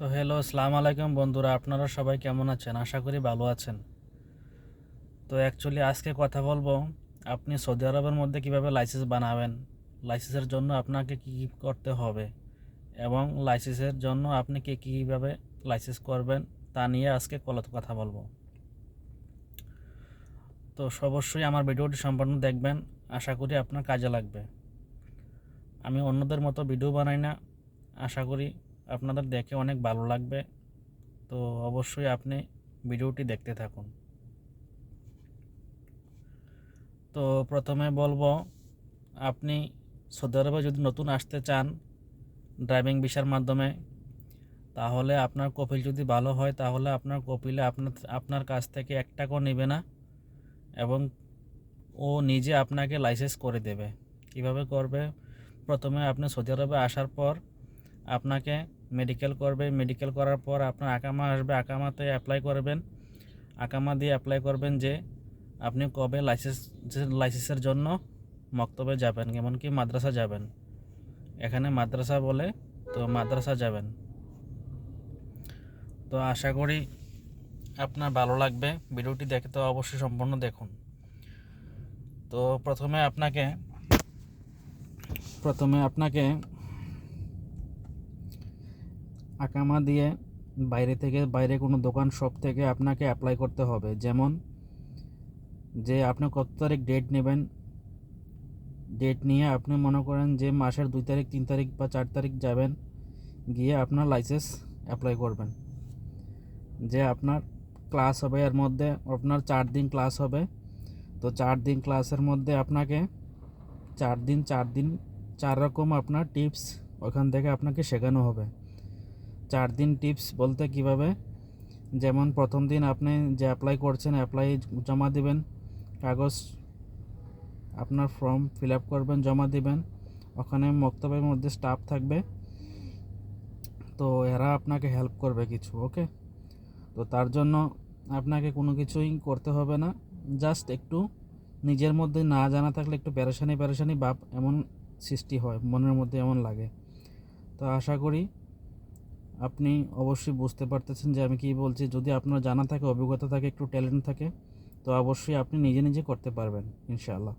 তো হ্যালো, আসসালামু আলাইকুম বন্ধুরা, আপনারা সবাই কেমন আছেন? আশা করি ভালো আছেন। তো অ্যাকচুয়ালি আজকে কথা বলবো আপনি সৌদি আরবের মধ্যে কিভাবে লাইসেন্স বানাবেন, লাইসেন্সের জন্য আপনাকে কী কী করতে হবে এবং লাইসেন্সের জন্য আপনি কীভাবে লাইসেন্স করবেন তা নিয়ে আজকে কথা বলবো। তো অবশ্যই আমার ভিডিওটি সম্পূর্ণ দেখবেন, আশা করি আপনার কাজে লাগবে। আমি অন্যদের মতো ভিডিও বানাই না, আশা করি আপনাদের দেখে অনেক ভালো লাগবে। তো অবশ্যই আপনি ভিডিওটি দেখতে থাকুন। তো প্রথমে বলবো, আপনি সৌদি আরবে যদি নতুন আসতে চান ড্রাইভিং ভিসার মাধ্যমে, তাহলে আপনার কপিল যদি ভালো হয় তাহলে আপনার কপিলে আপনার কাছ থেকে 1 টাকাও নেবে না এবং ও নিজে আপনাকে লাইসেন্স করে দেবে। কিভাবে করবে? প্রথমে আপনি সৌদি আরবে আসার পর আপনাকে মেডিকেল করবে, মেডিকেল করার পর আপনার আকামা আসবে, আকামাতে অ্যাপ্লাই করবেন, আকামা দিয়ে অ্যাপ্লাই করবেন যে আপনি কবে লাইসেন্সের জন্য মক্তবে যাবেন, এমনকি মাদ্রাসা যাবেন। এখানে মাদ্রাসা বলে, তো মাদ্রাসা যাবেন। তো আশা করি আপনার ভালো লাগবে, ভিডিওটি দেখে তো অবশ্যই সম্পূর্ণ দেখুন। তো প্রথমে আপনাকে আকামা দিয়ে বাইরে কোনো দোকান শপ থেকে আপনাকে অ্যাপ্লাই করতে হবে। যেমন যে আপনি কত তারিখ ডেট নেবেন, ডেট নিয়ে আপনি মনে করেন যে মাসের 2 তারিখ, 3 তারিখ বা 4 তারিখ যাবেন, গিয়ে আপনার লাইসেন্স অ্যাপ্লাই করবেন। যে আপনার ক্লাস হবে, এর মধ্যে আপনার 4 দিন ক্লাস হবে। তো 4 দিন ক্লাসের মধ্যে আপনাকে 4 দিন 4 রকম আপনার টিপস ওখান থেকে আপনাকে শেখানো হবে। 4 দিন টিপস বলতে কিভাবে, যেমন প্রথম দিন আপনি যে অ্যাপ্লাই করছেন, অ্যাপ্লাই জমা দিবেন, কাগজ আপনার ফর্ম ফিল আপ করবেন, জমা দিবেন। ওখানে মক্তবের মধ্যে স্টাফ থাকবে, তো এরা আপনাকে হেল্প করবে কিছু, ওকে। তো তার জন্য আপনাকে কোনো কিছুই করতে হবে না, জাস্ট একটু নিজের মধ্যে না জানা থাকলে একটু পেরেশানি ভাব এমন সৃষ্টি হয়, মনের মধ্যে এমন লাগে। তো আশা করি আপনি অবশ্যই বুঝতে পারতেছেন যে আমি কী বলছি। যদি আপনার জানা থাকে, অভিজ্ঞতা থাকে, একটু ট্যালেন্ট থাকে, তো অবশ্যই আপনি নিজে করতে পারবেন ইনশাআল্লাহ।